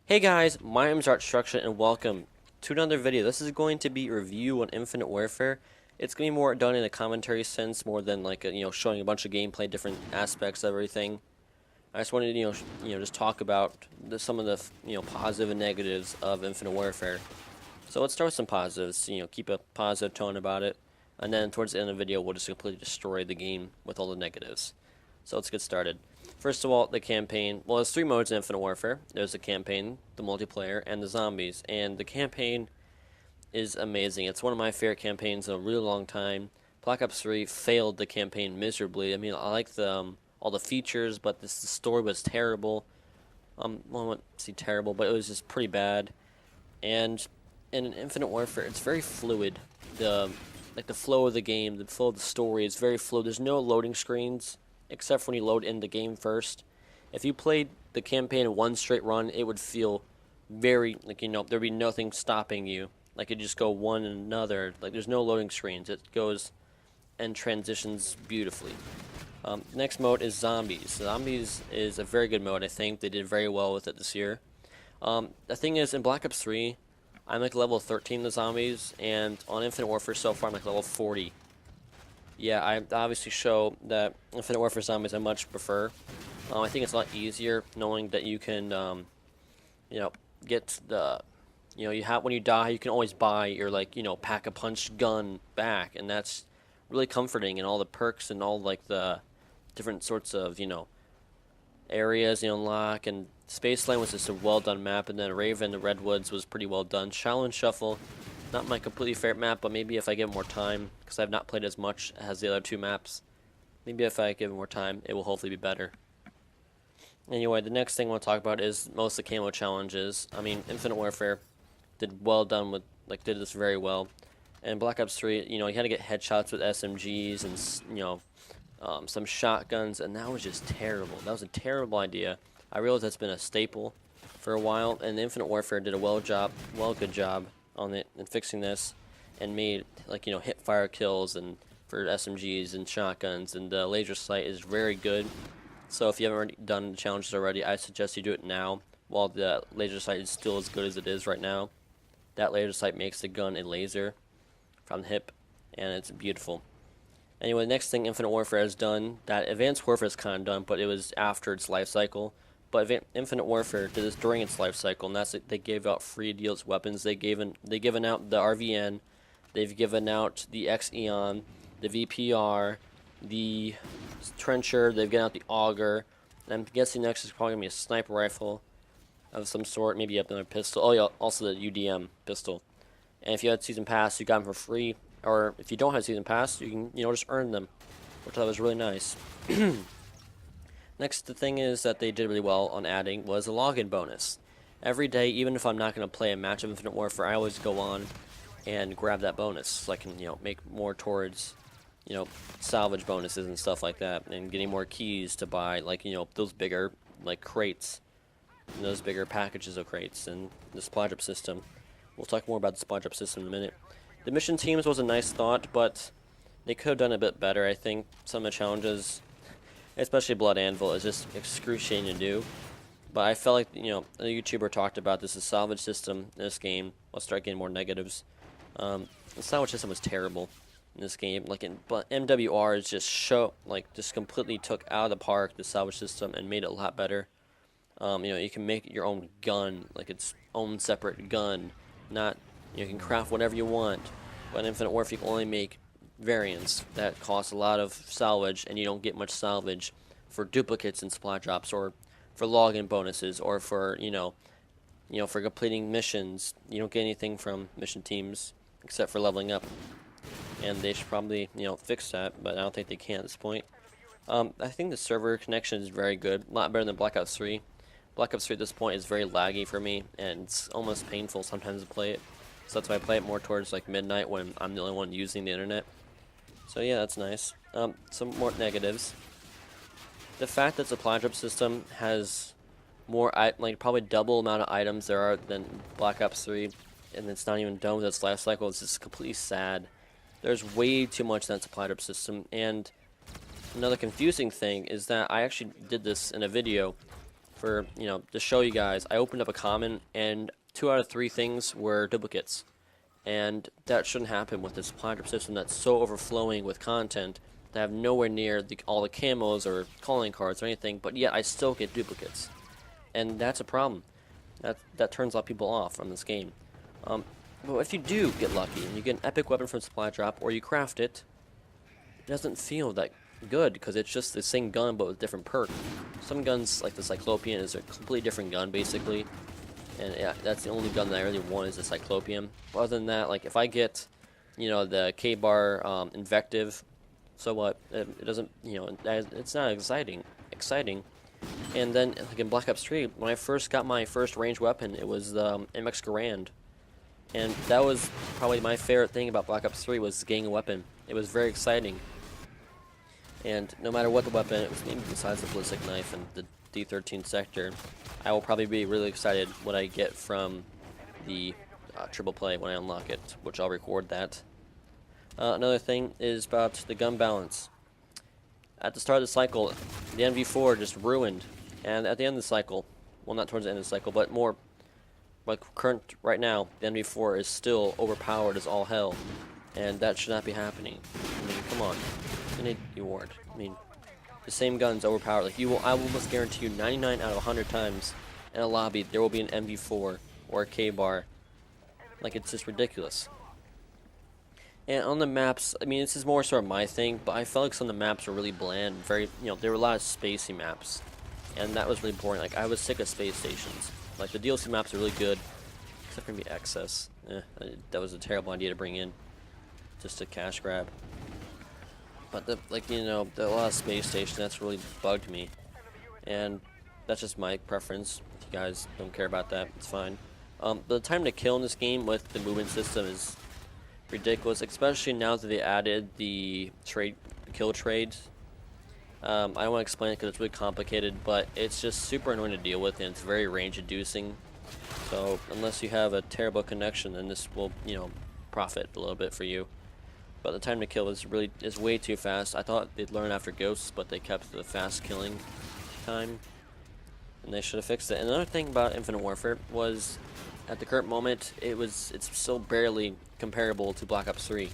Hey guys, my name is Darth and welcome to another video. This is going to be a review on Infinite Warfare. It's going to be more done in a commentary sense more than like showing a bunch of gameplay, different aspects of everything. I just wanted to just talk about some of the positive and negatives of Infinite Warfare. So let's start with some positives. Keep a positive tone about it, and then towards the end of the video, we'll just completely destroy the game with all the negatives. So let's get started. First of all, the campaign. Well, there's three modes in Infinite Warfare. There's the campaign, the multiplayer, and the zombies. And the campaign is amazing. It's one of my favorite campaigns in a really long time. Black Ops 3 failed the campaign miserably. I mean, I like the all the features, but the story was terrible. Well, I won't say terrible, but it was just pretty bad. And in Infinite Warfare, it's very fluid. The flow of the game, the flow of the story is very fluid. There's no loading screens except for when you load in the game first. If you played the campaign in one straight run, it would feel very like there'd be nothing stopping you. Like it just go one and another. Like there's no loading screens. It goes and transitions beautifully. Next mode is zombies. Zombies is a very good mode. I think they did very well with it this year. The thing is, in Black Ops 3, I'm like level 13 in the zombies, and on Infinite Warfare so far I'm like level 40. Yeah, I obviously show that Infinite Warfare zombies I much prefer. I think it's a lot easier knowing that you can, get the, you have when you die you can always buy your pack a punch gun back, and that's really comforting. And all the perks and all like the different sorts of areas you unlock. And Spaceland was just a well done map, and then Raven, the Redwoods was pretty well done. Shallow and Shuffle, not my completely favorite map, but maybe if I give it more time, because I've not played as much as the other two maps, maybe if I give it more time, it will hopefully be better. Anyway, the next thing I want to talk about is most of the camo challenges. I mean, Infinite Warfare did well done with, did this very well. And Black Ops 3, you had to get headshots with SMGs and, some shotguns, and that was just terrible. That was a terrible idea. I realize that's been a staple for a while, and Infinite Warfare did a good job on it and fixing this, and made hip fire kills and for SMGs and shotguns, and the laser sight is very good. So if you haven't already done the challenges already, I suggest you do it now while the laser sight is still as good as it is right now. That laser sight makes the gun a laser from the hip, and it's beautiful. Anyway, the next thing Infinite Warfare has done, that Advanced Warfare is kind of done, but it was after its life cycle. But Infinite Warfare did this during its life cycle, and that's it. They gave out free deals weapons. They've given out the RVN, they've given out the X-Eon, the VPR, the Trencher, they've given out the Auger, and I'm guessing next is probably going to be a sniper rifle of some sort, maybe another pistol. Oh yeah, also the UDM pistol. And if you had Season Pass, you got them for free, or if you don't have Season Pass, you can just earn them, which I thought was really nice. Next, the thing is that they did really well on adding was a login bonus. Every day, even if I'm not going to play a match of Infinite Warfare, I always go on and grab that bonus so I can, make more towards, salvage bonuses and stuff like that, and getting more keys to buy, those bigger, crates, and those bigger packages of crates, and the supply drop system. We'll talk more about the supply drop system in a minute. The mission teams was a nice thought, but they could have done a bit better. I think some of the challenges, especially Blood Anvil, is just excruciating to do. But I felt like, a YouTuber talked about this, the salvage system in this game. Let's start getting more negatives. The salvage system was terrible in this game. But MWR is just completely took out of the park the salvage system and made it a lot better. You can make your own gun, like its own separate gun. Not, you can craft whatever you want. But in Infinite Warfare, you can only make variants that cost a lot of salvage, and you don't get much salvage for duplicates and supply drops, or for login bonuses, or for for completing missions. You don't get anything from mission teams except for leveling up, and they should probably fix that, but I don't think they can at this point. I think the server connection is very good, a lot better than Black Ops 3. Black Ops 3 at this point is very laggy for me, and it's almost painful sometimes to play it. So that's why I play it more towards midnight when I'm the only one using the internet. So yeah, that's nice. Some more negatives. The fact that supply drop system has more, probably double amount of items there are than Black Ops 3, and it's not even done with its life cycle. It's just completely sad. There's way too much in that supply drop system, and another confusing thing is that I actually did this in a video. for, to show you guys, I opened up a common, and 2 out of 3 things were duplicates. And that shouldn't happen with this supply drop system that's so overflowing with content that I have nowhere near all the camos or calling cards or anything, but yet I still get duplicates. And that's a problem. That turns a lot of people off from this game. But if you do get lucky and you get an epic weapon from supply drop, or you craft it, it doesn't feel that good because it's just the same gun but with different perk. Some guns, like the Cyclopean, is a completely different gun basically, and yeah, that's the only gun that I really want is the Cyclopean. But other than that, like if I get, the K-bar invective, so what? It doesn't, it's not exciting. And then, like in Black Ops 3, when I first got my first ranged weapon, it was the MX Garand. And that was probably my favorite thing about Black Ops 3 was getting a weapon. It was very exciting. And no matter what the weapon, it was maybe besides the ballistic knife and the D13 sector, I will probably be really excited what I get from the triple play when I unlock it, which I'll record that. Another thing is about the gun balance. At the start of the cycle, the NV4 just ruined, and at the end of the cycle, well, not towards the end of the cycle, but more like current right now, the NV4 is still overpowered as all hell, and that should not be happening. I mean, come on, Infinity Ward. I mean, the same gun's overpowered. Like I will almost guarantee you, 99 out of 100 times in a lobby there will be an NV4 or a K-bar. Like, it's just ridiculous. And on the maps, I mean, this is more sort of my thing, but I felt like some of the maps were really bland, very, there were a lot of spacey maps, and that was really boring. Like, I was sick of space stations. Like, the DLC maps are really good, except for maybe Excess. That was a terrible idea to bring in, just a cash grab. But a lot of space station, that's really bugged me, and that's just my preference. If you guys don't care about that, it's fine. The time to kill in this game with the movement system is ridiculous, especially now that they added the kill trades. I don't want to explain it because it's really complicated, but it's just super annoying to deal with, and it's very range inducing. So unless you have a terrible connection, then this will, profit a little bit for you. But the time to kill is way too fast. I thought they'd learn after Ghosts, but they kept the fast killing time, and they should have fixed it. And another thing about Infinite Warfare was, at the current moment, it's still barely comparable to Black Ops 3.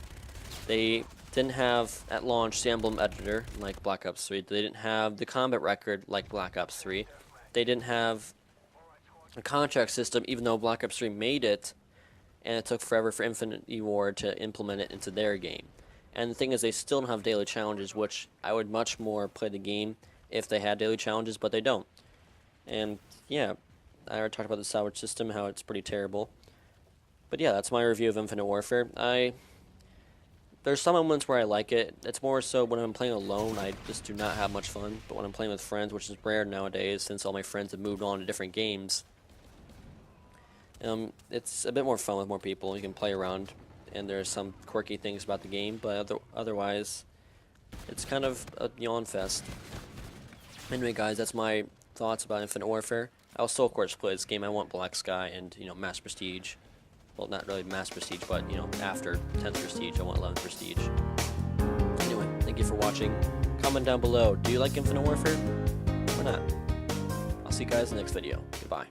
They didn't have, at launch, the emblem editor like Black Ops 3. They didn't have the combat record like Black Ops 3. They didn't have a contract system, even though Black Ops 3 made it, and it took forever for Infinity Ward to implement it into their game. And the thing is, they still don't have daily challenges, which I would much more play the game if they had daily challenges, but they don't. And yeah, I already talked about the salvage system, how it's pretty terrible. But yeah, that's my review of Infinite Warfare. There's some moments where I like it. It's more so when I'm playing alone, I just do not have much fun. But when I'm playing with friends, which is rare nowadays since all my friends have moved on to different games, it's a bit more fun with more people. You can play around, and there's some quirky things about the game, but otherwise, it's kind of a yawn fest. Anyway, guys, that's my thoughts about Infinite Warfare. I'll still, of course, play this game. I want Black Sky and, Mass Prestige. Well, not really Mass Prestige, but, after 10th Prestige, I want 11th Prestige. Anyway, thank you for watching. Comment down below, do you like Infinite Warfare? Or not? I'll see you guys in the next video. Goodbye.